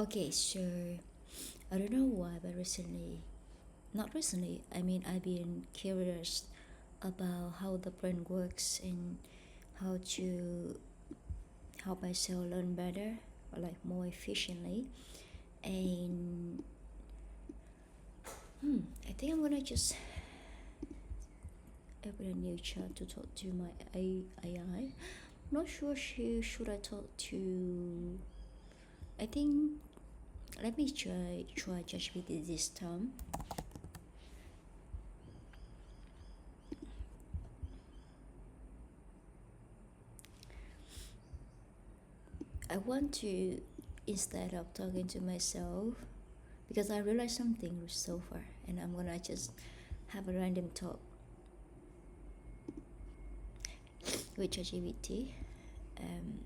Okay, so I don't know why, but not recently, I mean, I've been curious about how the brain works and how to help myself learn better or like more efficiently. And I think I'm gonna just open a new chat to talk to my AI. I'm not sure should I talk to. I think let me try ChatGPT this time. I want to, instead of talking to myself, because I realized something so far, and I'm gonna just have a random talk with ChatGPT. Um,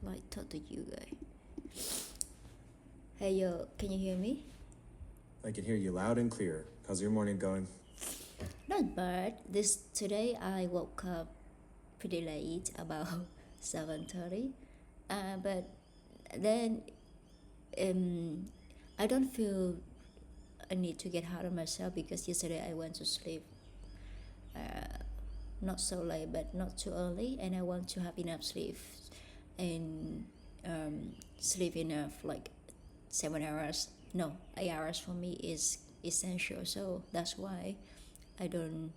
like talk to you guys. Hey yo, can you hear me? I can hear you loud and clear. How's your morning going? Not bad. This today I woke up pretty late, about 7:30. But then I don't feel a need to get hard on myself because yesterday I went to sleep not so late but not too early, and I want to have enough sleep and sleep enough like 7 hours. No, 8 hours for me is essential. So that's why I don't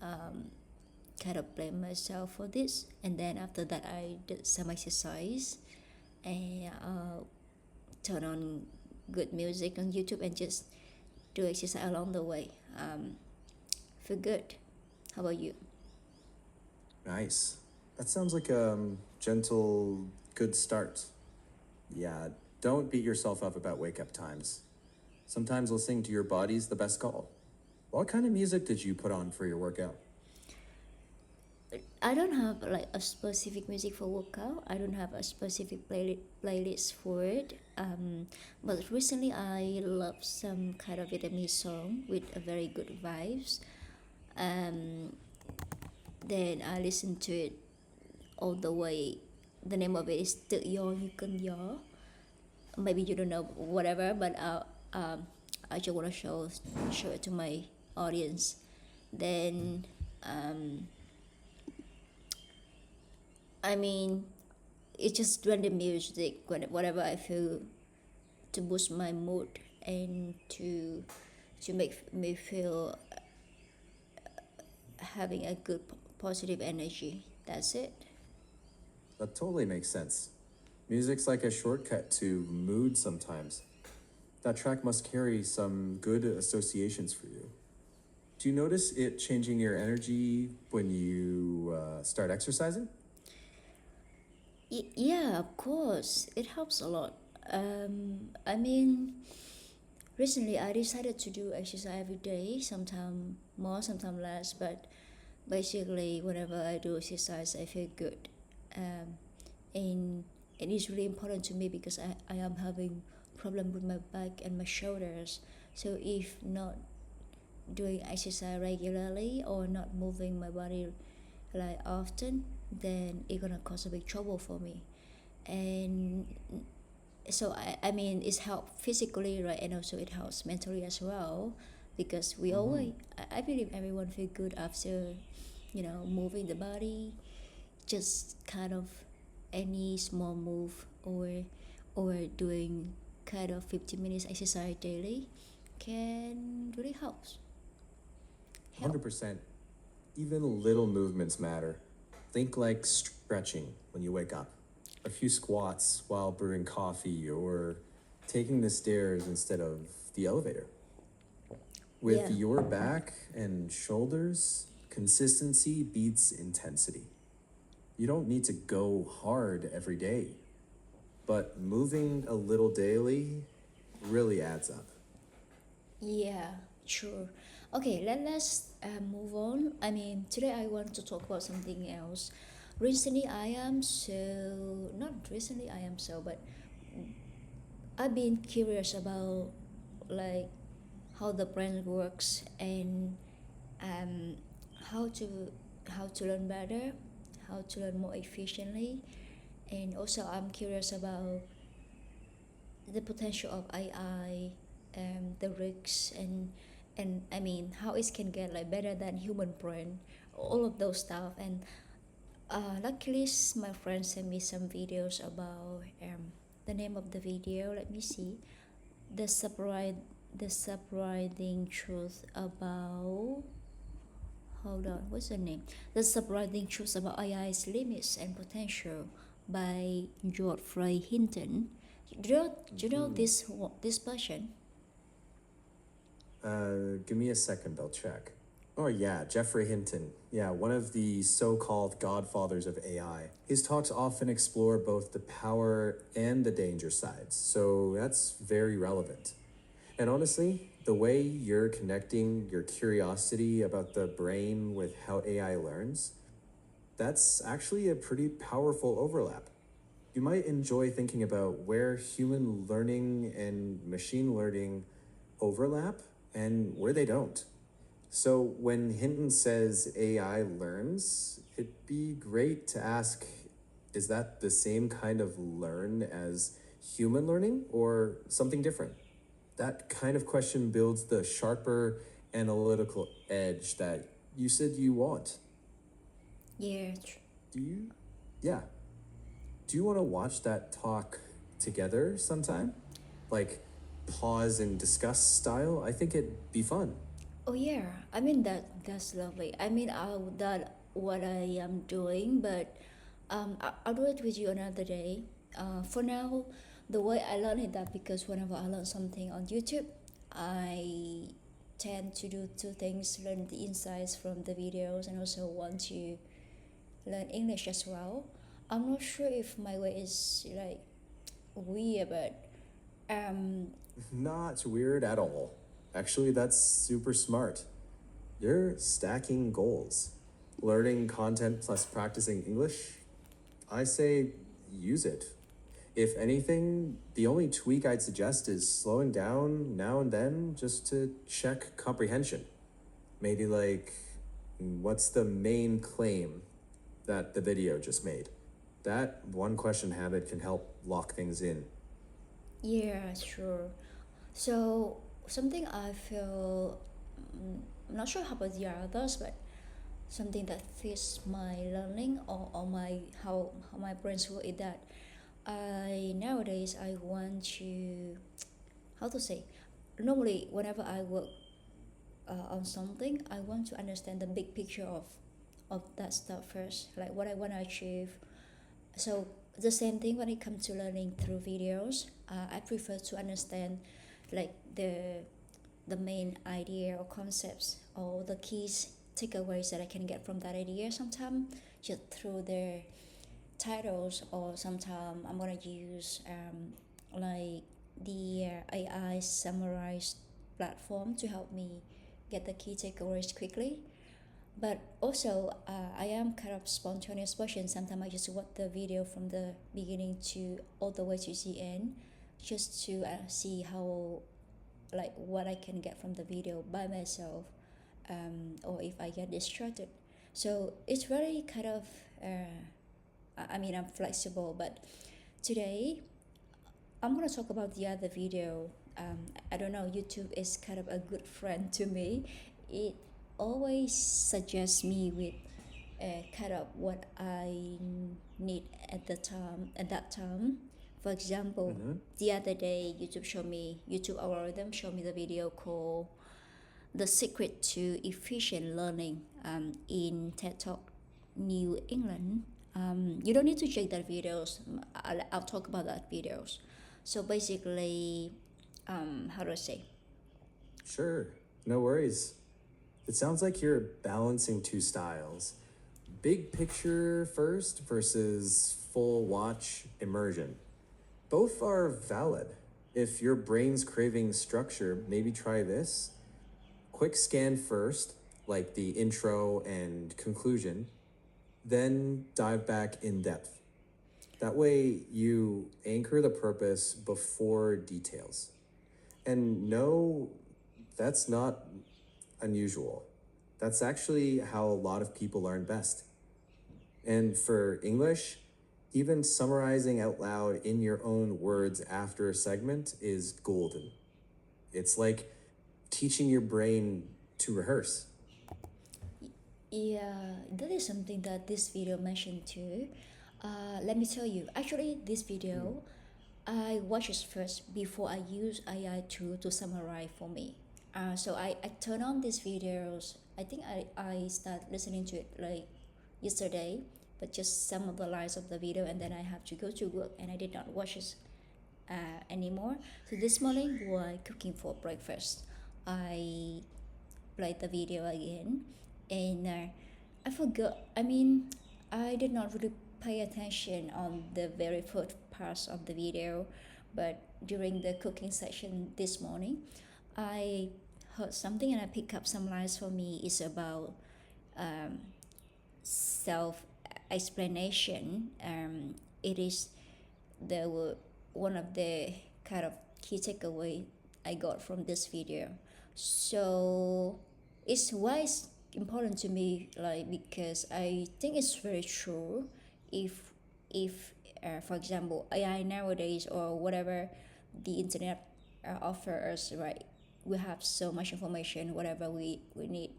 kind of blame myself for this. And then after that, I did some exercise and turn on good music on YouTube and just do exercise along the way. Feel good. How about you? Nice. That sounds like a gentle, good start. Yeah, don't beat yourself up about wake up times. Sometimes listening to your body's the best call. What kind of music did you put on for your workout? I don't have like a specific music for workout. I don't have a specific playlist for it. But recently I love some kind of Vietnamese song with a very good vibes. Um, then I listen to it all the way. The name of it is Tự Do Như Cơn Gió. Maybe you don't know whatever, but I just want to show it to my audience. Then I mean, it's just random music whatever I feel to boost my mood and to make me feel having a good positive energy. That's it. That totally makes sense. Music's like a shortcut to mood sometimes. That track must carry some good associations for you. Do you notice it changing your energy when you start exercising? Yeah, of course, it helps a lot. I mean, recently I decided to do exercise every day, sometimes more, sometimes less, but basically whenever I do exercise I feel good. And it is really important to me because I am having problem with my back and my shoulders. So if not doing exercise regularly or not moving my body like often, then it's gonna cause a big trouble for me. And so I mean it's help physically, right, and also it helps mentally as well, because we always I believe everyone feel good after moving the body, just kind of any small move or doing kind of 15 minutes exercise daily can really help. 100%. Even little movements matter. Think like stretching when you wake up, a few squats while brewing coffee, or taking the stairs instead of the elevator. With Yeah. your back and shoulders, consistency beats intensity. You don't need to go hard every day, but moving a little daily really adds up. Yeah, sure. Okay, let's move on. I mean, today I want to talk about something else. Recently, I am so, not recently, I am so, but I've been curious about like how the brain works and um, how to how to learn better, how to learn more efficiently. And also, I'm curious about the potential of AI, the risks, and I mean how it can get like better than human brain, all of those stuff. And luckily, my friend sent me some videos about the name of the video. Let me see. The surprising truth about, hold on, what's the name? The surprising truth about AI's limits and potential by Geoffrey Hinton. Do you know this person? Give me a second, I'll check. Oh, yeah, Geoffrey Hinton. Yeah, one of the so called godfathers of AI. His talks often explore both the power and the danger sides, so that's very relevant. And honestly, the way you're connecting your curiosity about the brain with how AI learns, that's actually a pretty powerful overlap. You might enjoy thinking about where human learning and machine learning overlap and where they don't. So when Hinton says AI learns, it'd be great to ask, is that the same kind of learn as human learning or something different? That kind of question builds the sharper analytical edge that you said you want. Yeah. Do you? Yeah. Do you want to watch that talk together sometime? Like pause and discuss style? I think it'd be fun. Oh yeah. I mean that's lovely. I mean that what I am doing, but I'll do it with you another day. For now, the way I learn it that because whenever I learn something on YouTube, I tend to do two things: learn the insights from the videos, and also want to learn English as well. I'm not sure if my way is like weird, but um, Not weird at all. Actually, that's super smart. You're stacking goals. Learning content plus practicing English, I say use it. If anything, the only tweak I'd suggest is slowing down now and then just to check comprehension. Maybe like, what's the main claim that the video just made? That one question habit can help lock things in. yeah, sure. So something I feel, I'm not sure how about the others, but something that fits my learning or my how my brains work is that I nowadays I want to, how to say, normally whenever I work on something, I want to understand the big picture of that stuff first, like what I want to achieve. So the same thing when it comes to learning through videos, I prefer to understand like the main idea or concepts or the keys takeaways that I can get from that idea. Sometimes just through their titles, or sometimes I'm gonna use like the AI summarized platform to help me get the key takeaways quickly. But also, I am kind of spontaneous person. Sometimes I just watch the video from the beginning to all the way to the end, just to see how, like, what I can get from the video by myself, or if I get distracted. So it's very kind of, I mean, I'm flexible, but today I'm gonna talk about the other video. I don't know, YouTube is kind of a good friend to me. It always suggests me with kind of what I need at the time at that time. For example, the other day YouTube algorithm showed me the video called "The Secret to Efficient Learning" in TED Talk New England. You don't need to check that videos. I'll talk about that videos. So basically, how do I say? Sure, no worries. It sounds like you're balancing two styles: big picture first versus full watch immersion. Both are valid. If your brain's craving structure, maybe try this. Quick scan first, like the intro and conclusion, then dive back in depth. That way, you anchor the purpose before details. And no, that's not unusual. That's actually how a lot of people learn best. And for English, even summarizing out loud in your own words after a segment is golden. It's like teaching your brain to rehearse. Yeah, that is something that this video mentioned too. Let me tell you, actually, this video I watched it first before I use AI tool to summarize for me. So I turn on these videos. I think I start listening to it like yesterday, but just some of the lines of the video, and then I have to go to work, and I did not watch it anymore. So this morning while cooking for breakfast, I played the video again, and I forgot. I mean, I did not really pay attention on the very first parts of the video, but during the cooking session this morning, I heard something and I picked up some lines for me. It's about self explanation. It is the one of the kind of key takeaway I got from this video. So it's why it's important to me, like because I think it's very true. If for example AI nowadays or whatever the internet offer us, right? We have so much information, whatever we need,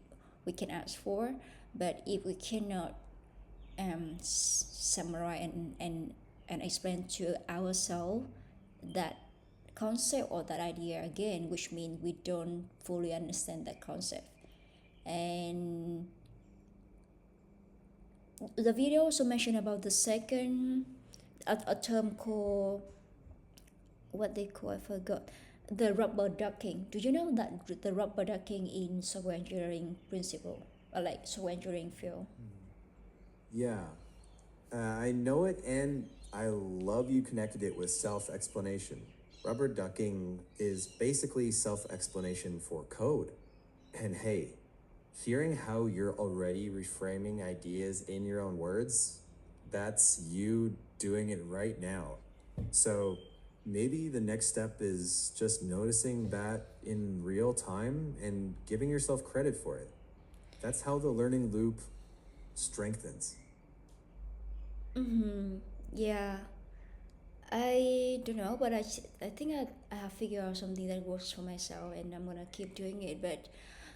we can ask for. But if we cannot summarize and explain to ourselves that concept or that idea again, which means we don't fully understand that concept. And the video also mentioned about the second a term called what they call, I forgot, the rubber ducking. Do you know that the rubber ducking in software engineering principle, or like software engineering field? Yeah, I know it, and I love you connected it with self explanation. Rubber ducking is basically self explanation for code. And hey, hearing how you're already reframing ideas in your own words, that's you doing it right now. So maybe the next step is just noticing that in real time and giving yourself credit for it. That's how the learning loop strengthens. Yeah, I don't know, but I think I have figured out something that works for myself, and I'm gonna keep doing it. But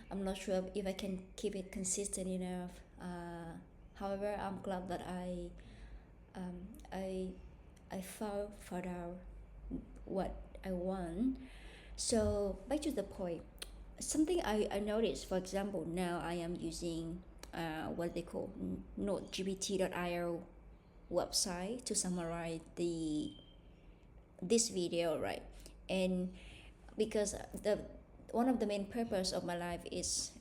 I'm not sure if I can keep it consistent enough. However, I'm glad that um, I I found out what I want. So back to the point. Something I noticed, for example, now I am using what they call NoteGPT.io website to summarize this video, right? And because the one of the main purpose of my life is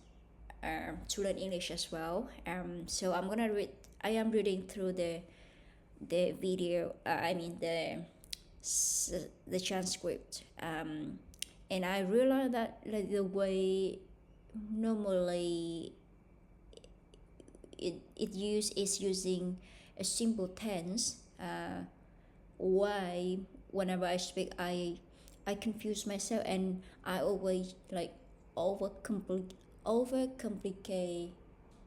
to learn English as well. So I'm gonna read. I am reading through the video. I mean the transcript. And I realized that like the way normally is using a simple tense. Why whenever I speak, I confuse myself, and I always like overcomplicate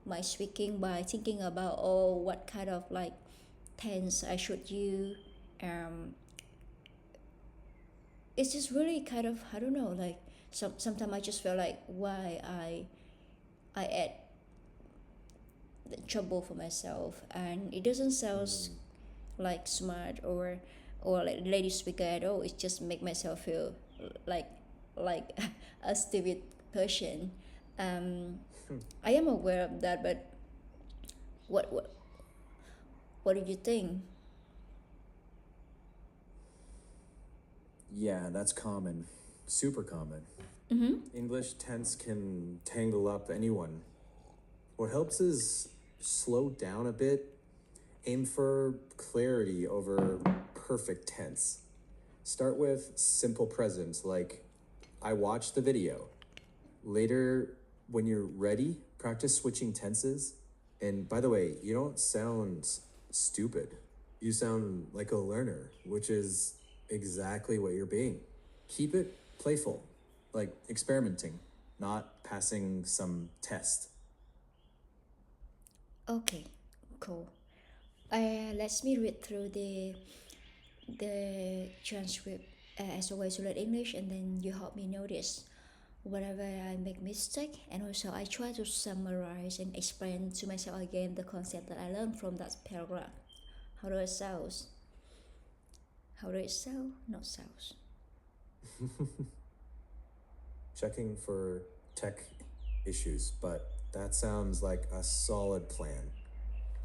my speaking by thinking about, oh, what kind of like tense I should use. um it's just really kind of, I don't know, like sometimes I just feel like why I add the trouble for myself, and it doesn't sound like smart or like lady speaker at all. It just make myself feel like like a stupid person. um I am aware of that, but what what what do you think? Yeah, that's common. Super common. English tense can tangle up anyone. What helps is slow down a bit, aim for clarity over perfect tense. Start with simple present, like I watched the video. Later, when you're ready, practice switching tenses. And by the way, you don't sound stupid. You sound like a learner, which is exactly what you're being. Keep it playful, like experimenting, not passing some test. Okay, cool. Let me read through the transcript as a way to learn English, and then you help me notice whenever I make mistake, and also I try to summarize and explain to myself again the concept that I learned from that paragraph. How do it sound? How do it sound? Not sounds. Checking for tech issues, but that sounds like a solid plan.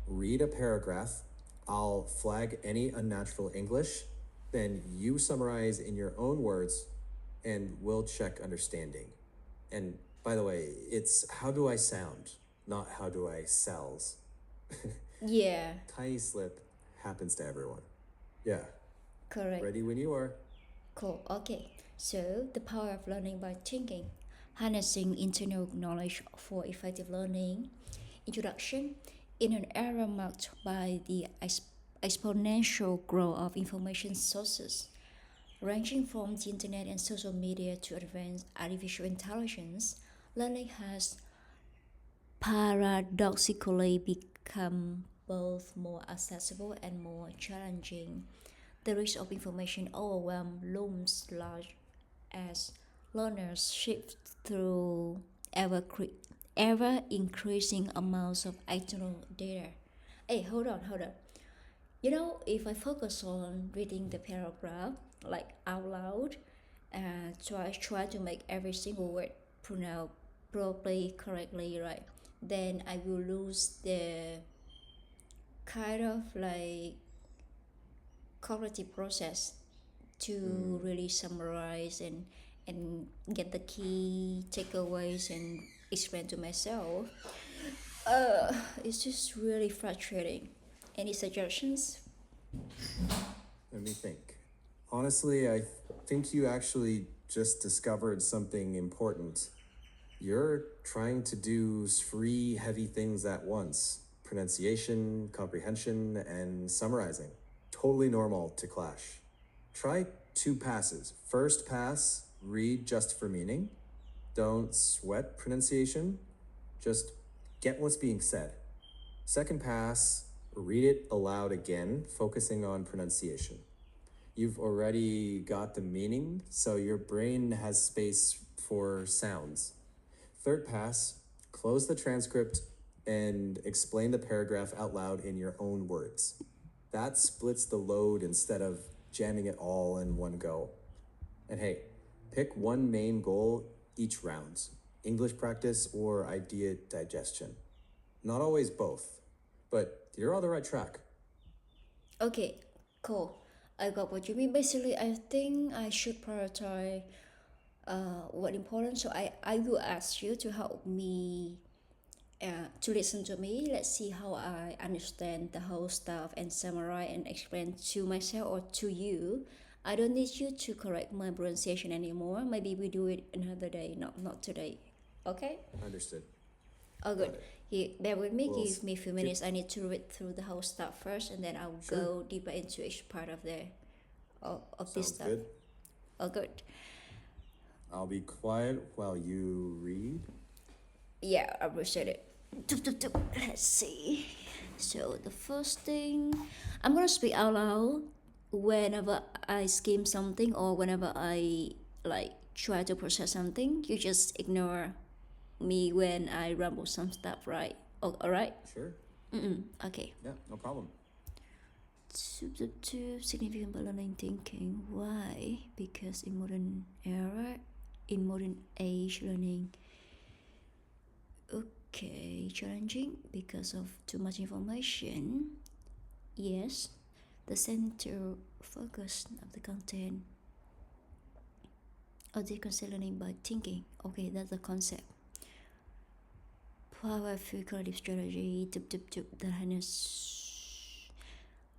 Read a paragraph, I'll flag any unnatural English, then you summarize in your own words, and we'll check understanding. And by the way, it's how do I sound, not how do I sells. Yeah, Tiny slip happens to everyone. Yeah, correct. ready when you are. Cool. Okay. So the power of learning by thinking, harnessing internal knowledge for effective learning. Introduction. In an era marked by the exponential growth of information sources, ranging from the internet and social media to advanced artificial intelligence, learning has paradoxically become both more accessible and more challenging. The risk of information overwhelm looms large as learners shift through ever increasing amounts of external data. Hey, hold on. You know, if I focus on reading the paragraph like out loud, and try to make every single word pronounced properly, correctly, right? Then I will lose the kind of like cognitive process to really summarize and get the key takeaways and explain to myself. It's just really frustrating. Any suggestions? Let me think. Honestly, I think you actually just discovered something important. You're trying to do three heavy things at once: pronunciation, comprehension, and summarizing. Totally normal to clash. Try two passes. First pass, read just for meaning. Don't sweat pronunciation, just get what's being said. Second pass, read it aloud again, focusing on pronunciation. You've already got the meaning, so your brain has space for sounds. Third pass, close the transcript and explain the paragraph out loud in your own words. That splits the load instead of jamming it all in one go. And hey, pick one main goal each round: English practice or idea digestion. Not always both, but you're on the right track. Okay, cool. I got what you mean. Basically, I think I should prioritize what important. So I will ask you to help me to listen to me. Let's see how I understand the whole stuff and summarize and explain to myself or to you. I don't need you to correct my pronunciation anymore. Maybe we do it another day, not today. Okay? Understood. Oh, good. Got it. Here, bear with me. Well, Give me a few minutes. I need to read through the whole stuff first, and then I'll Sure. go deeper into each part of this Sounds stuff. good. Oh, good. I'll be quiet while you read. Yeah, I appreciate it. Let's see. So the first thing, I'm gonna speak out loud whenever I skim something or whenever I like try to process something. You just ignore me when I ramble some stuff, right? Oh, all right. Sure. Okay. Yeah, no problem. Significant learning thinking. Why? Because in modern age, learning okay challenging because of too much information. Yes, the center focus of the content of the concept learning by thinking. Okay, that's the concept. Powerful creative strategy. The harness.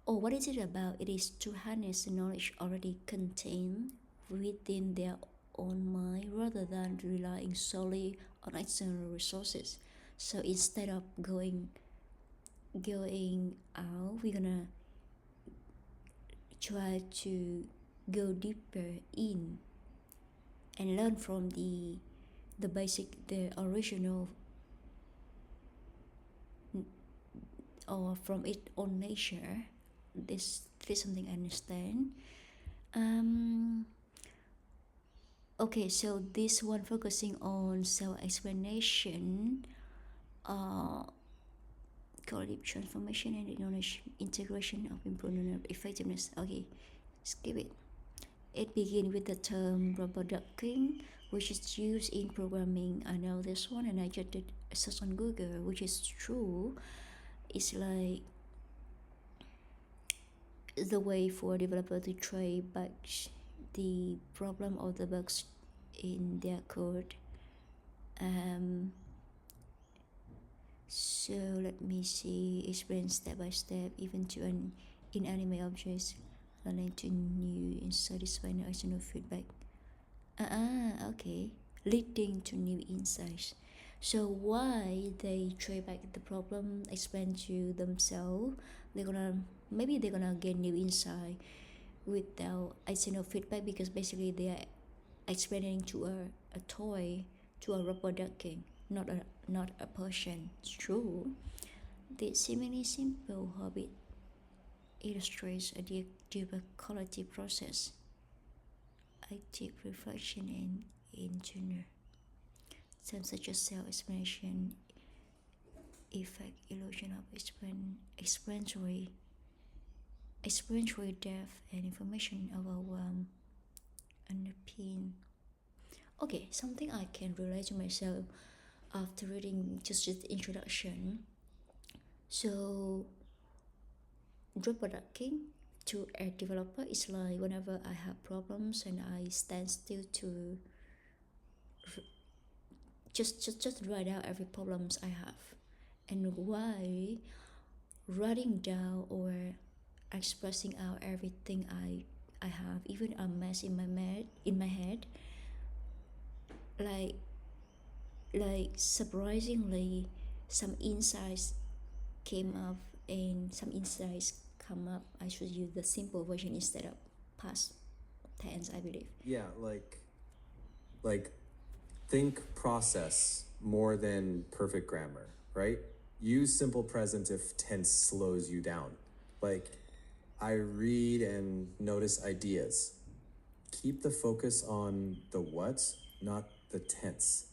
Oh, what is it about? It is to harness the knowledge already contained within their own mind rather than relying solely on external resources. So instead of going out, we're gonna try to go deeper in and learn from the original or from its own nature. This is something I understand. Um, okay, so this one focusing on self-explanation, cognitive transformation and knowledge integration of improvement effectiveness. Okay, skip it. It begins with the term rubber ducking, which is used in programming. I know this one, and I just did a search on Google, which is true. It's like the way for developer to try bugs, the problem of the bugs in their code. So let me see. Explain step by step, even to an inanimate objects, learning to new and satisfying external feedback. Okay, leading to new insights. So why they try back the problem, explain to themselves, maybe they're gonna get new insight without external feedback, because basically they are explaining to a toy, to a rubber ducking, not a person. It's true. This seemingly simple habit illustrates a deeper quality process, active reflection and internal. Terms such as self-explanation, effect, illusion of explanatory depth, and information overwhelm, underpin. Okay, something I can relate to myself after reading just the introduction. So, drop ducking to a developer is like whenever I have problems and I stand still to just write out every problems I have, and why writing down or expressing out everything I have, even a mess in my head, like surprisingly some insights came up, and some insights come up. I should use the simple version instead of past tense, I believe. Yeah, like think process more than perfect grammar, right? Use simple present if tense slows you down. Like, I read and notice ideas. Keep the focus on the what, not the tense.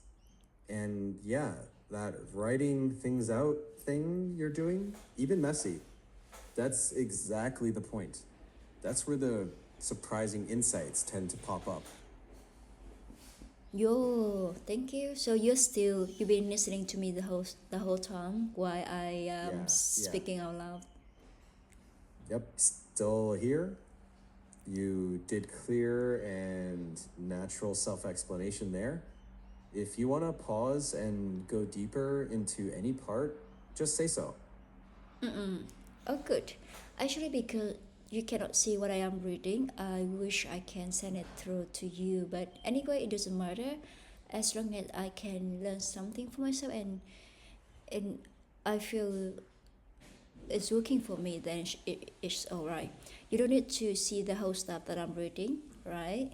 And yeah, that writing things out thing you're doing, even messy, that's exactly the point. That's where the surprising insights tend to pop up. Yo, thank you. So you've been listening to me the whole time while I am Yeah. speaking out loud. Yep, still here. You did clear and natural self-explanation there. If you want to pause and go deeper into any part, just say so. Oh, good. Actually, because you cannot see what I am reading, I wish I can send it through to you. But anyway, it doesn't matter, as long as I can learn something for myself, and I feel it's working for me. Then it's all right. You don't need to see the whole stuff that I'm reading, right?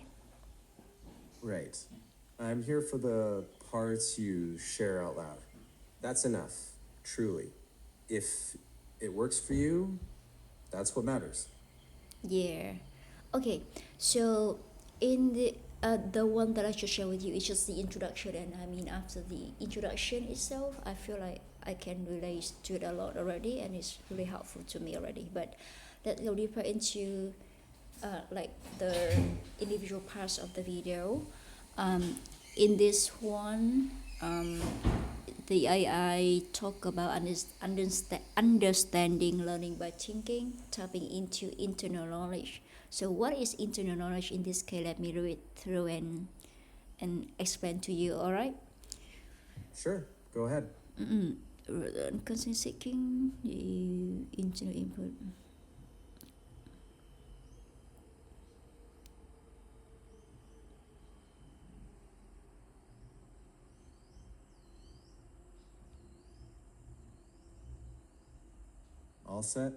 Right. I'm here for the parts you share out loud. That's enough, truly. If it works for you, that's what matters. Yeah. Okay. So in the one that I should share with you is just the introduction, and I mean after the introduction itself, I feel like I can relate to it a lot already, and it's really helpful to me already. But let's go deeper into like the individual parts of the video. In this one, the AI talk about understanding learning by thinking, tapping into internal knowledge. So what is internal knowledge in this case? Let me read through and explain to you, all right? Sure, go ahead. Consent seeking, the internal input. All set?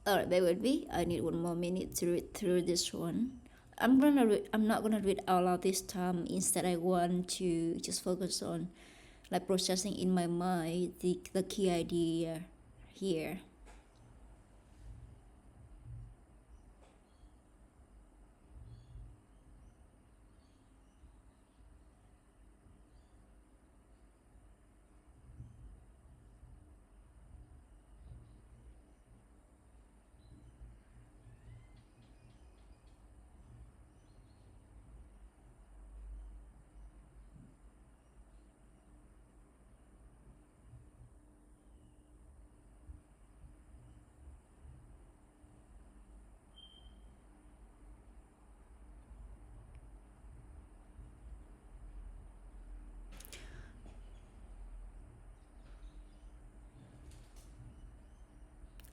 Alright, bear with me. I need 1 more minute to read through this one. I'm not gonna read out loud this time. Instead, I want to just focus on like processing in my mind the key idea here.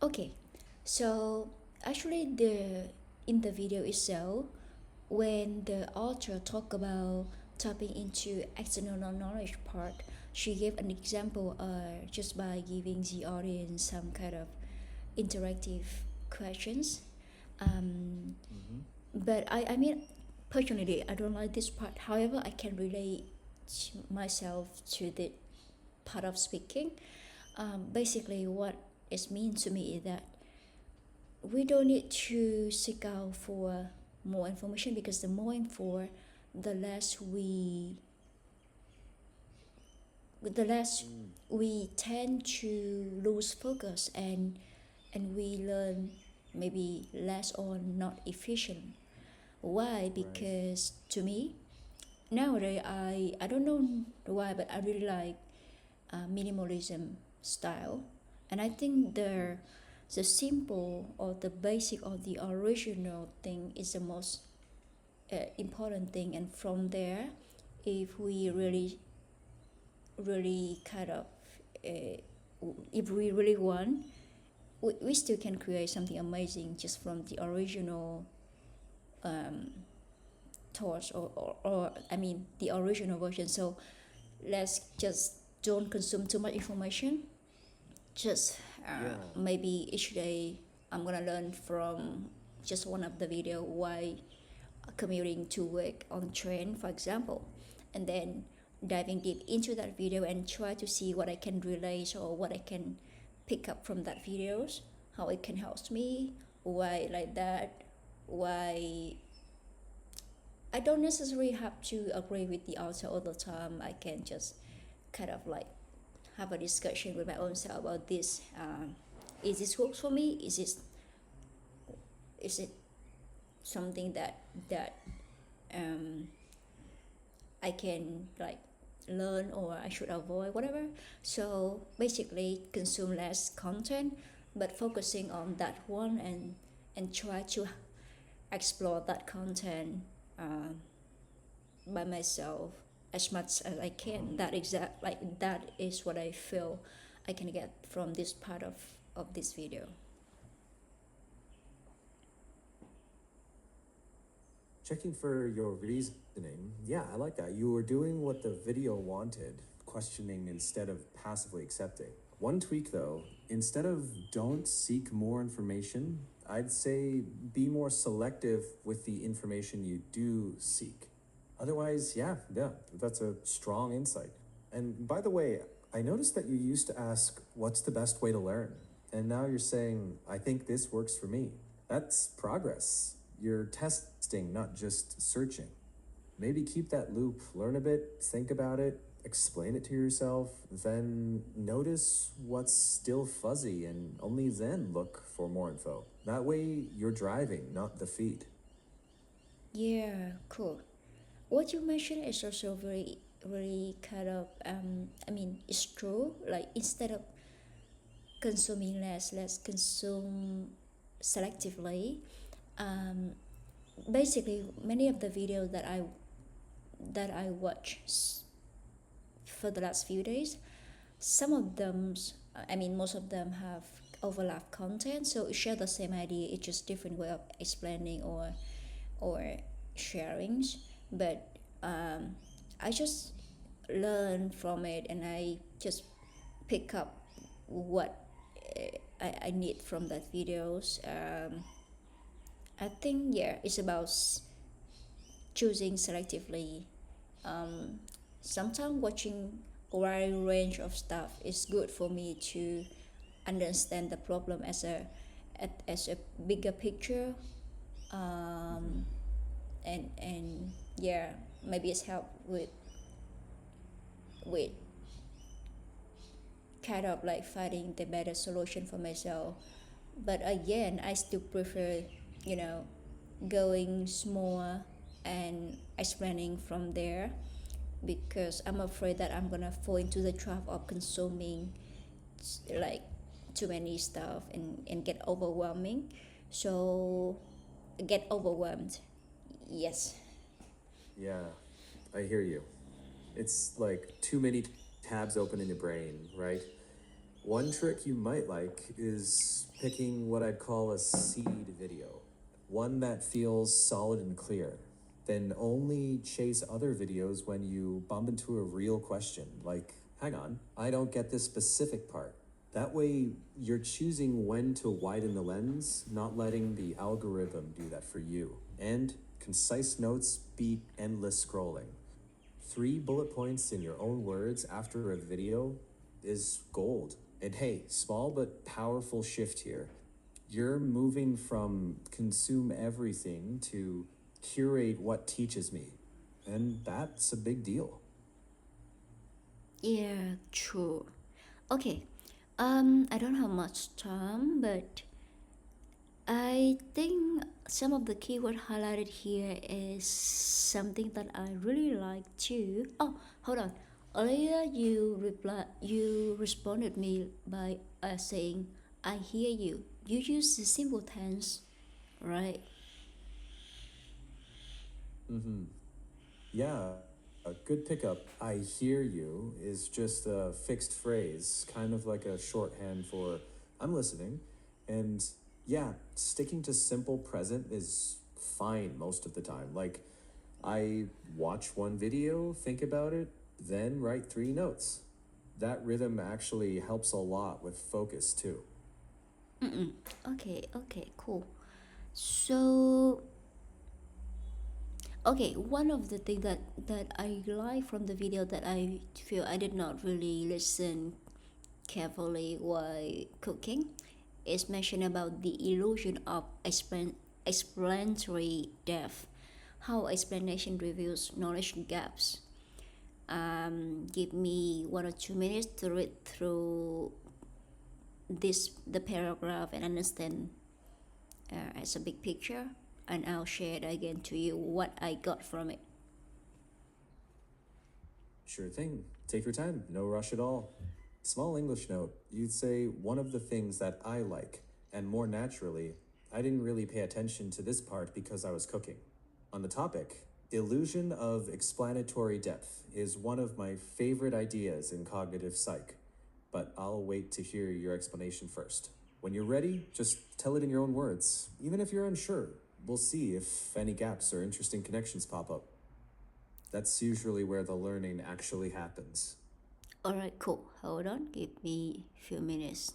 Okay, so actually the in the video itself, when the author talk about tapping into external knowledge part, she gave an example just by giving the audience some kind of interactive questions. Um, but I mean, personally, I don't like this part. However, I can relate myself to the part of speaking. Basically, what it means to me is that we don't need to seek out for more information, because the more info, the less we tend to lose focus, and we learn maybe less or not efficient. Why? Because to me nowadays, I don't know why, but I really like minimalism style, and I think the simple or the basic or the original thing is the most important thing. And from there, if we really kind of if we really want, we still can create something amazing just from the original thoughts, or I mean the original version. So let's just don't consume too much information. Just maybe each day I'm gonna learn from just one of the video why commuting to work on train, for example, and then diving deep into that video and try to see what I can relate or what I can pick up from that videos, how it can help me, why like that, why I don't necessarily have to agree with the author all the time. I can just kind of like have a discussion with my own self about this. Is this works for me? Is it something that I can like learn, or I should avoid, whatever. So basically, consume less content, but focusing on that one, and try to explore that content by myself as much as I can. That is what I feel I can get from this part of this video. Checking for your reasoning. Yeah, I like that. You were doing what the video wanted, questioning instead of passively accepting. One tweak though, instead of don't seek more information, I'd say be more selective with the information you do seek. Otherwise, yeah, that's a strong insight. And by the way, I noticed that you used to ask, what's the best way to learn? And now you're saying, I think this works for me. That's progress. You're testing, not just searching. Maybe keep that loop, learn a bit, think about it, explain it to yourself, then notice what's still fuzzy, and only then look for more info. That way, you're driving, not the feed. Yeah, cool. What you mentioned is also very kind of I mean, it's true. Like, instead of consuming less, let's consume selectively. Basically, many of the videos that I watch for the last few days, some of them, I mean, most of them have overlap content, so it share the same idea. It's just different way of explaining or sharing. But I just learn from it, and I just pick up what I need from that videos. I think, yeah, it's about choosing selectively. Sometimes watching wide range of stuff. It's good for me to understand the problem as a bigger picture. And yeah, maybe it's help with kind of like finding the better solution for myself. But again, I still prefer, you know, going small and explaining from there, because I'm afraid that I'm gonna fall into the trap of consuming like too many stuff and get overwhelming. So get overwhelmed. Yes. Yeah, I hear you. It's like too many tabs open in your brain, right? One trick you might like is picking what I'd call a seed video, one that feels solid and clear. Then only chase other videos when you bump into a real question, like, hang on, I don't get this specific part. That way, you're choosing when to widen the lens, not letting the algorithm do that for you. And concise notes beat endless scrolling. 3 bullet points in your own words after a video is gold. And hey, small but powerful shift here. You're moving from consume everything to curate what teaches me. And that's a big deal. Yeah, true. Okay. I don't have much time, but I think some of the keyword highlighted here is something that I really like too. Oh, hold on. Earlier you responded me by saying I hear you. You use the simple tense, right? Yeah, a good pickup. I hear you is just a fixed phrase, kind of like a shorthand for I'm listening. And yeah, sticking to simple present is fine most of the time. Like, I watch one video, think about it, then write 3 notes. That rhythm actually helps a lot with focus too. Okay, okay, cool. So okay, one of the things that I like from the video that I feel I did not really listen carefully while cooking is mentioned about the illusion of explanatory depth, how explanation reveals knowledge gaps. Give me 1 or 2 minutes to read through the paragraph and understand as a big picture, and I'll share it again to you what I got from it. Sure thing. Take your time, no rush at all. Small English note, you'd say one of the things that I like, and more naturally, I didn't really pay attention to this part because I was cooking. On the topic, illusion of explanatory depth is one of my favorite ideas in cognitive psych, but I'll wait to hear your explanation first. When you're ready, just tell it in your own words, even if you're unsure. We'll see if any gaps or interesting connections pop up. That's usually where the learning actually happens. Alright, cool. Hold on, give me a few minutes.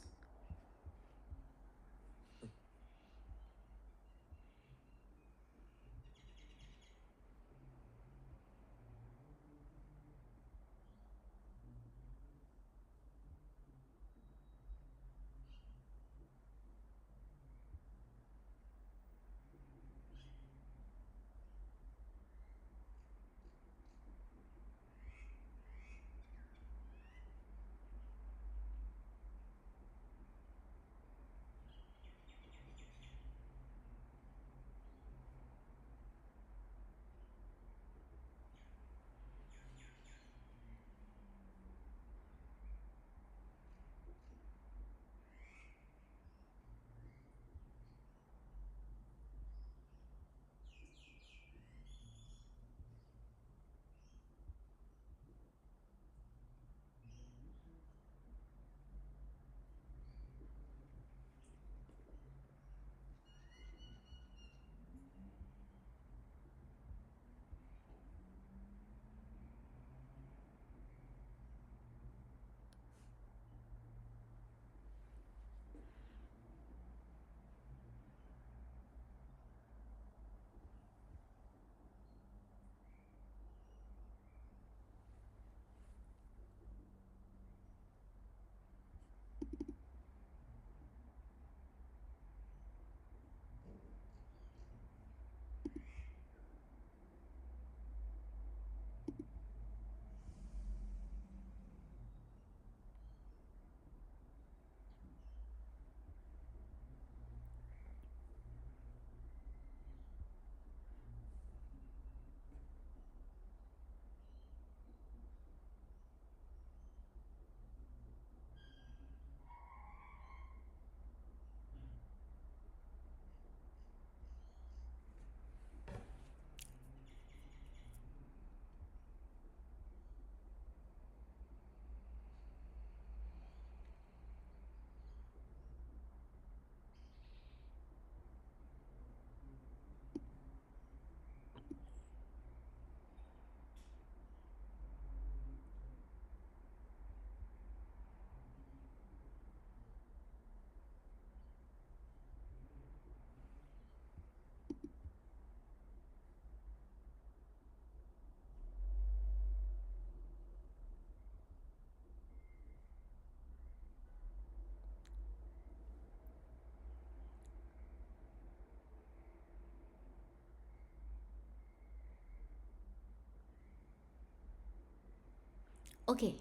Okay,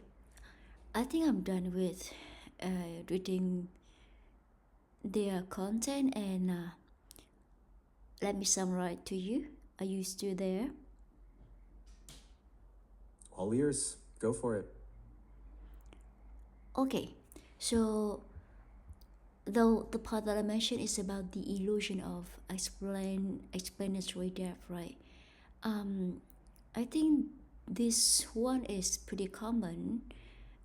I think I'm done with reading their content, and let me summarize to you. Are you still there? All ears. Go for it. Okay, so though the part that I mentioned is about the illusion of explanatory depth, right? I think this one is pretty common,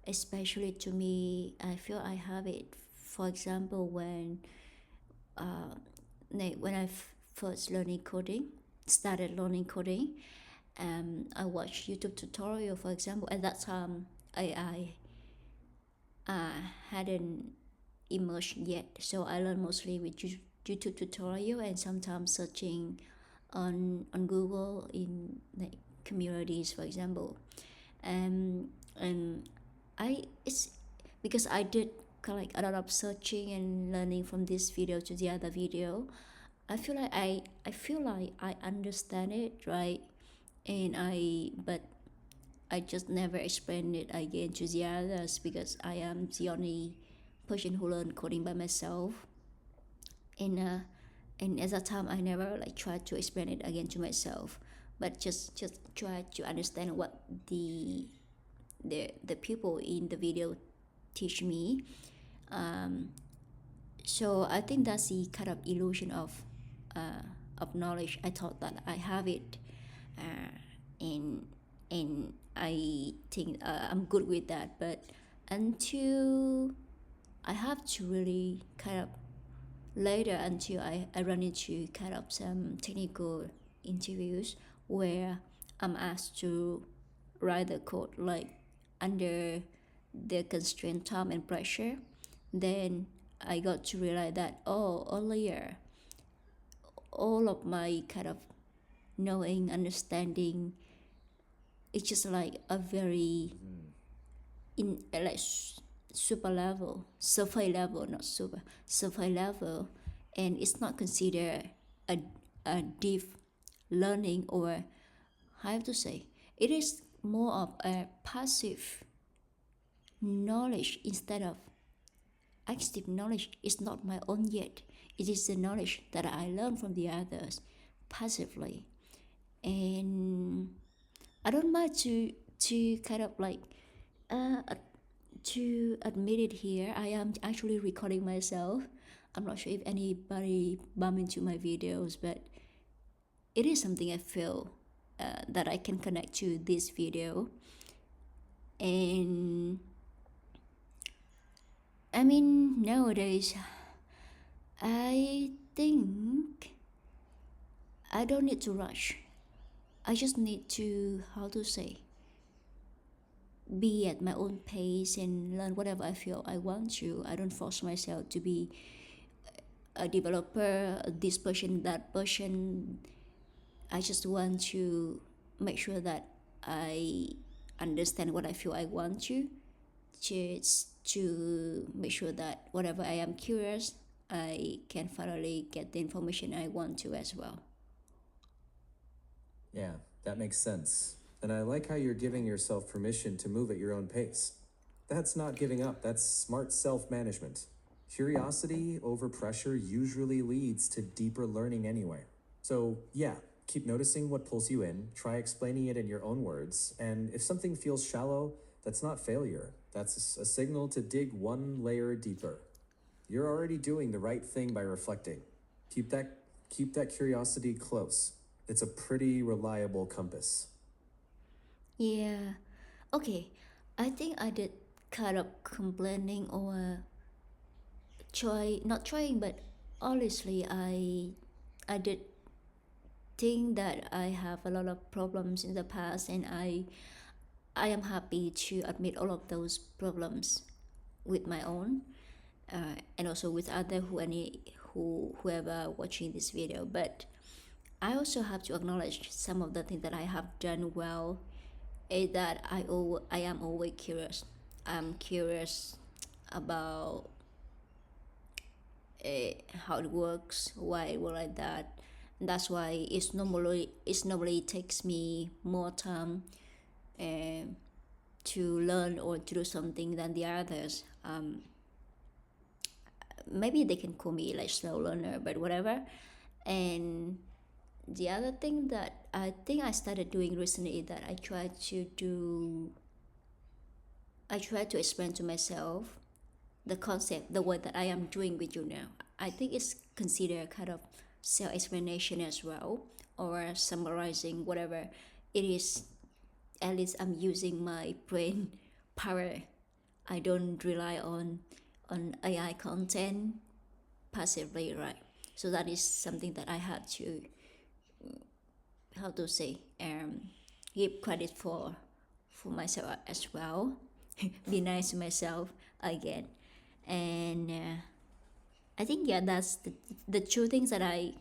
especially to me. I feel I have it. For example, when I first started learning coding, I watched YouTube tutorial. For example, at that time, I hadn't immersed yet, so I learned mostly with YouTube tutorial and sometimes searching on Google in like communities, for example. And I it's because I did kind of like a lot of searching and learning from this video to the other video. I feel like I understand it, right? But I just never explained it again to the others because I am the only person who learned coding by myself. And at that time I never like tried to explain it again to myself, but just try to understand what the people in the video teach me. So I think that's the kind of illusion of knowledge. I thought that I have it, and I think I'm good with that. But until I have to really kind of later, until I run into kind of some technical interviews where I'm asked to write the code like under the constraint time and pressure, then I got to realize that earlier all of my kind of knowing, understanding, it's just like a very in like super level, surface level, not super, surface level, and it's not considered a, a deep learning, or how to say, it is more of a passive knowledge instead of active knowledge. Is not my own yet. It is the knowledge that I learn from the others passively, and I don't mind to kind of like uh, to admit it here. I am actually recording myself. I'm not sure if anybody bump into my videos, but it is something I feel that I can connect to this video. And I mean, nowadays, I think I don't need to rush. I just need to, how to say, be at my own pace and learn whatever I feel I want to. I don't force myself to be a developer, this person, that person. I just want to make sure that I understand what I feel I want to make sure that whatever I am curious, I can finally get the information I want to as well. Yeah, that makes sense. And I like how you're giving yourself permission to move at your own pace. That's not giving up, that's smart self management. Curiosity over pressure usually leads to deeper learning anyway. So, yeah, keep noticing what pulls you in, try explaining it in your own words, and if something feels shallow, that's not failure. That's a signal to dig one layer deeper. You're already doing the right thing by reflecting. Keep that curiosity close. It's a pretty reliable compass. Yeah. Okay. I think I did kind of complaining or not trying, but honestly, I did think that I have a lot of problems in the past, and I am happy to admit all of those problems with my own, and also with other whoever watching this video. But I also have to acknowledge some of the things that I have done well, is that I am always curious. I'm curious about how it works, why it works like that. And that's why it's normally takes me more time to learn or to do something than the others. Maybe they can call me like slow learner, but whatever. And the other thing that I think I started doing recently is that I try to explain to myself the concept, the way that I am doing with you now. I think it's considered kind of self-explanation as well, or summarizing whatever it is. At least I'm using my brain power. I don't rely on AI content passively, right? So that is something that I had to, how to say, give credit for myself as well. Be nice to myself again. And I think, yeah, that's the two things that I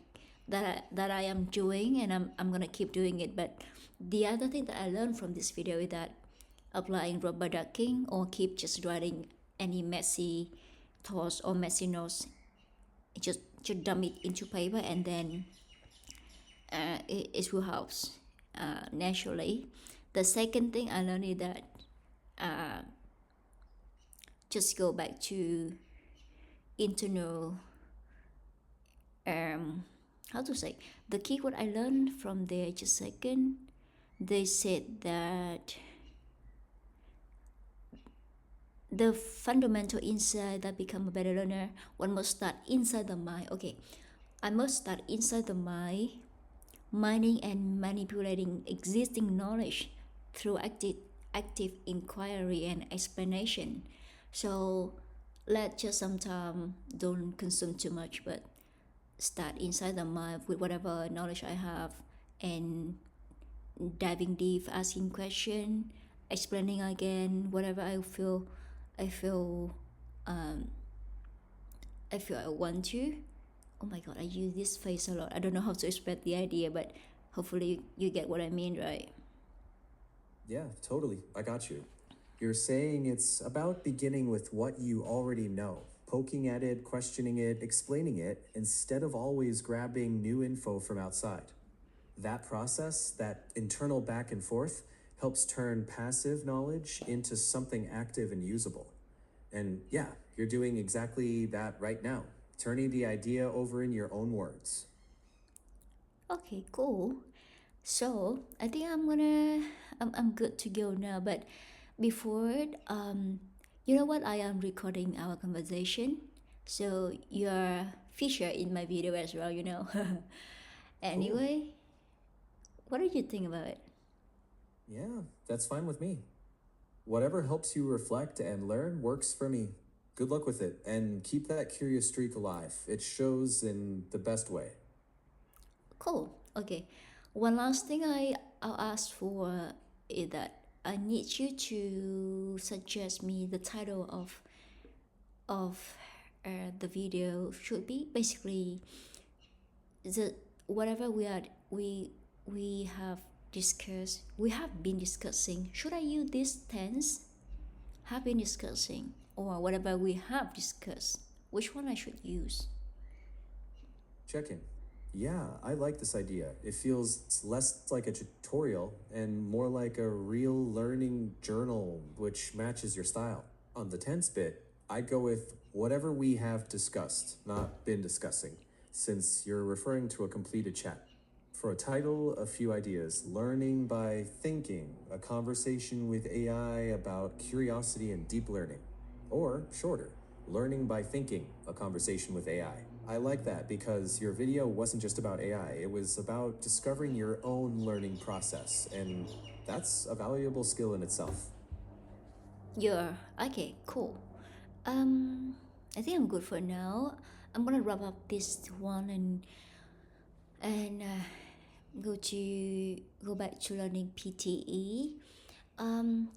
am doing, and I'm gonna keep doing it. But the other thing that I learned from this video is that applying rubber ducking or keep just writing any messy thoughts or messy notes, just dump it into paper, and then it will help naturally. The second thing I learned is that just go back to internal, how to say, the keyword I learned from there, just a second. They said that the fundamental insight that become a better learner, one must start inside the mind. Okay, I must start inside the mind, mining and manipulating existing knowledge through active inquiry and explanation. So let's just sometimes don't consume too much, but start inside the mind with whatever knowledge I have, and diving deep, asking question, explaining again whatever I feel I feel I want to. Oh my god, I use this phrase a lot. I don't know how to express the idea, but hopefully you get what I mean, right? Yeah, totally. I got you. You're saying it's about beginning with what you already know, poking at it, questioning it, explaining it, instead of always grabbing new info from outside. That process, that internal back and forth, helps turn passive knowledge into something active and usable. And yeah, you're doing exactly that right now, turning the idea over in your own words. Okay, cool. So I think I'm good to go now. But before, you know what? I am recording our conversation, so you're featured in my video as well. You know. Cool. Anyway, what do you think about it? Yeah, that's fine with me. Whatever helps you reflect and learn works for me. Good luck with it, and keep that curious streak alive. It shows in the best way. Cool. Okay. One last thing I'll ask for is that I need you to suggest me the title of the video should be basically the whatever we have discussed, we have been discussing. Should I use this tense, have been discussing, or whatever we have discussed? Which one I should use? Check in. Yeah, I like this idea. It feels less like a tutorial and more like a real learning journal, which matches your style. On the tense bit, I'd go with whatever we have discussed, not been discussing, since you're referring to a completed chat. For a title, a few ideas: learning by thinking, a conversation with AI about curiosity and deep learning. Or shorter, learning by thinking, a conversation with AI. I like that because your video wasn't just about AI, it was about discovering your own learning process, and that's a valuable skill in itself. You're okay, cool. I think I'm good for now. I'm gonna wrap up this one and go back to learning PTE.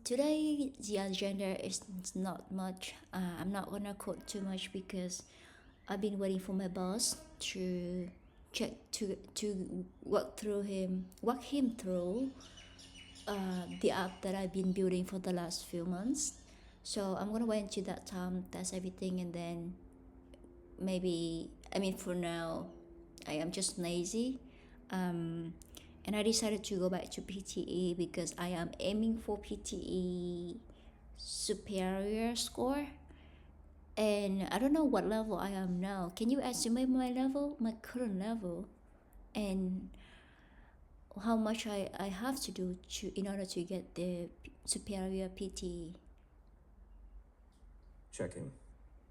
Today the agenda is not much. I'm not gonna code too much because I've been waiting for my boss to check to walk him through the app that I've been building for the last few months. So I'm gonna wait until that time, test everything, and then maybe, I mean, for now, I am just lazy. and I decided to go back to PTE because I am aiming for PTE superior score. And I don't know what level I am now. Can you estimate my level, my current level, and how much I have to do in order to get the superior PTE? Checking.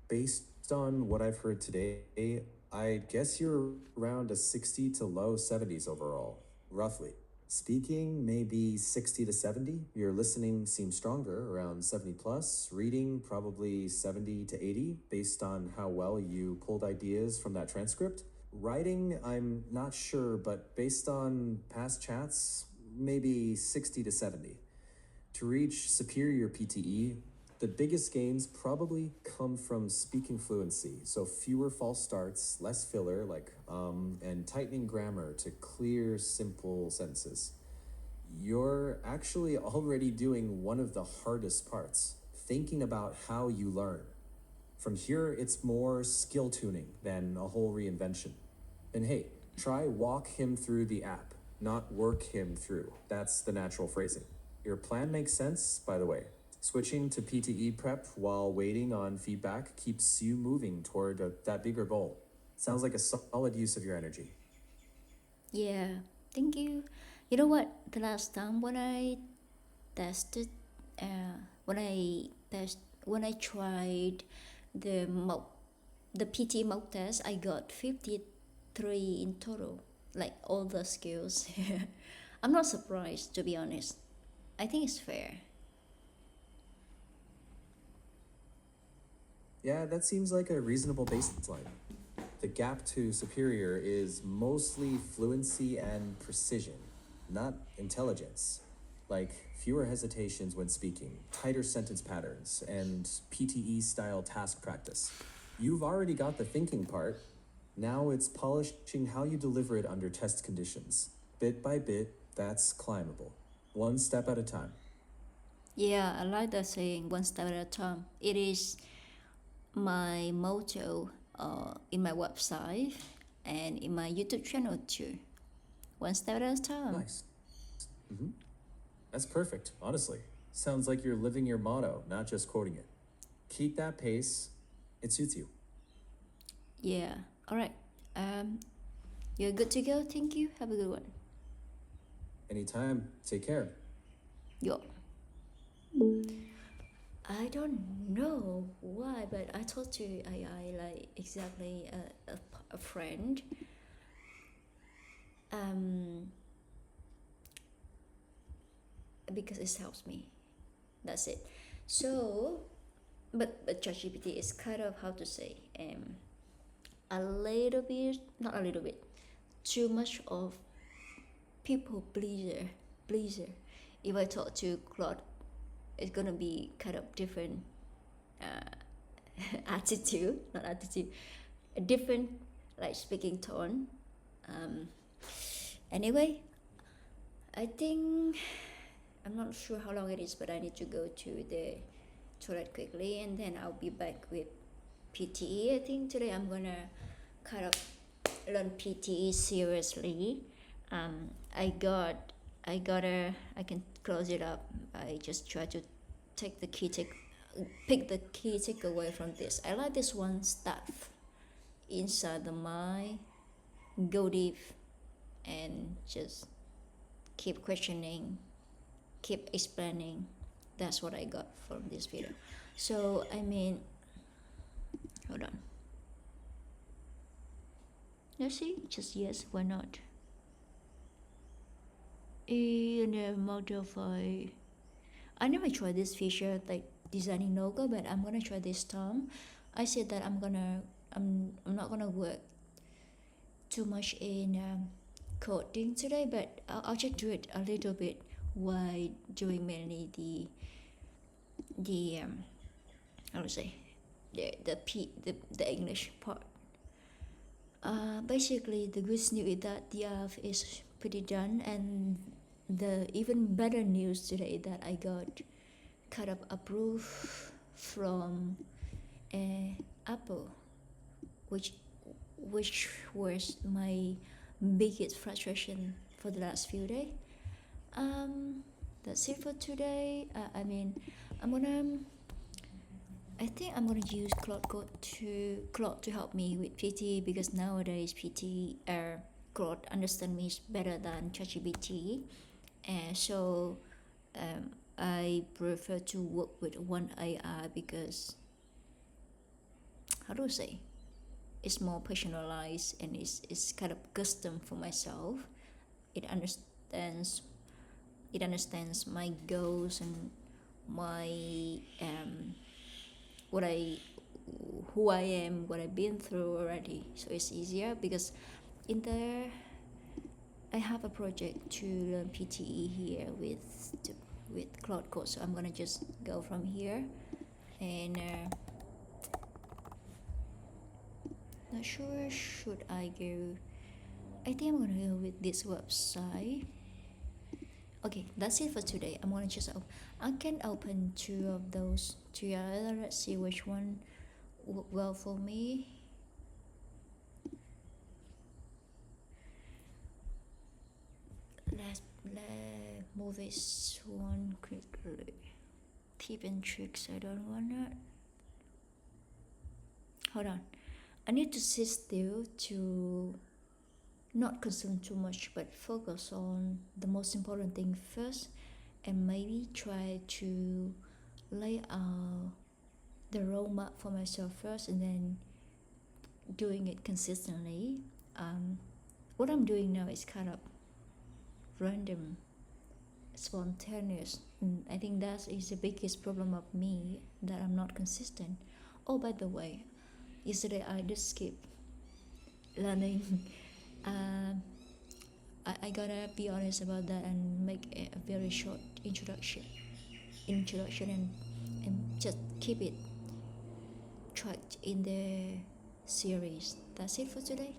Based on what I've heard today, I guess you're around a 60 to low 70s overall, roughly. Speaking, maybe 60 to 70. Your listening seems stronger, around 70 plus. Reading, probably 70 to 80, based on how well you pulled ideas from that transcript. Writing, I'm not sure, but based on past chats, maybe 60 to 70. To reach superior PTE, the biggest gains probably come from speaking fluency, so fewer false starts, less filler, like and tightening grammar to clear, simple sentences. You're actually already doing one of the hardest parts, thinking about how you learn. From here, it's more skill tuning than a whole reinvention. And hey, try walk him through the app, not work him through. That's the natural phrasing. Your plan makes sense, by the way. Switching to PTE prep while waiting on feedback keeps you moving toward that bigger goal. Sounds like a solid use of your energy. Yeah, thank you. You know what? The last time tested, when I tried the the PT mock test, I got 53 in total, like all the skills. I'm not surprised, to be honest. I think it's fair. Yeah, that seems like a reasonable baseline. The gap to superior is mostly fluency and precision, not intelligence. Like fewer hesitations when speaking, tighter sentence patterns, and PTE style task practice. You've already got the thinking part. Now it's polishing how you deliver it under test conditions. Bit by bit, that's climbable. One step at a time. Yeah, I like that saying, one step at a time. It is my motto in my website and in my YouTube channel too. One step at a time. Nice. That's perfect, honestly. Sounds like you're living your motto, not just quoting it. Keep that pace. It suits you. Yeah. All right. You're good to go. Thank you. Have a good one. Anytime. Take care. Yo. I don't know why, but I talked to AI like exactly a friend. Because it helps me. That's it. So, but ChatGPT is kind of, how to say, a little bit, not a little bit, too much of people pleaser. If I talk to Claude, it's gonna be kind of different attitude, not attitude, a different like speaking tone. Anyway, I think I'm not sure how long it is, but I need to go to the toilet quickly, and then I'll be back with PTE. I think today I'm gonna kind of learn PTE seriously. I can close it up. I just try to pick the key takeaway from this. I like this one stuff inside the mind, go deep, and just keep questioning, keep explaining. That's what I got from this video. So I mean, hold on. Let's see, just yes, why not? In a modify, I never tried this feature like designing logo, but I'm gonna try this time. I said that I'm not gonna work too much in coding today, but I'll just do it a little bit while doing mainly the how to say the English part. Basically, the good news is that the app is pretty done, and the even better news today that I got kind of approved from Apple, which was my biggest frustration for the last few days. That's it for today. I mean, I think I'm gonna use Claude to help me with PT, because nowadays PT Claude understand me better than ChatGPT, and so I prefer to work with one AI because, how do I say, it's more personalized and it's kind of custom for myself. It understands my goals and my who I am, what I've been through already. So it's easier because in there I have a project to learn PTE here with Claude Code. So I'm gonna just go from here, and not sure should I go. I think I'm gonna go with this website. Okay, that's it for today. I'm gonna just I can open two of those together. Let's see which one work well for me. Let's move this one quickly. Tip and tricks, I don't want that. Hold on. I need to sit still to not consume too much, but focus on the most important thing first, and maybe try to lay out the roadmap for myself first, and then doing it consistently. What I'm doing now is kind of random, spontaneous, and I think that is the biggest problem of me, that I'm not consistent. Oh, by the way, yesterday I just skipped learning. I gotta be honest about that and make a very short introduction and just keep it tracked in the series. That's it for today.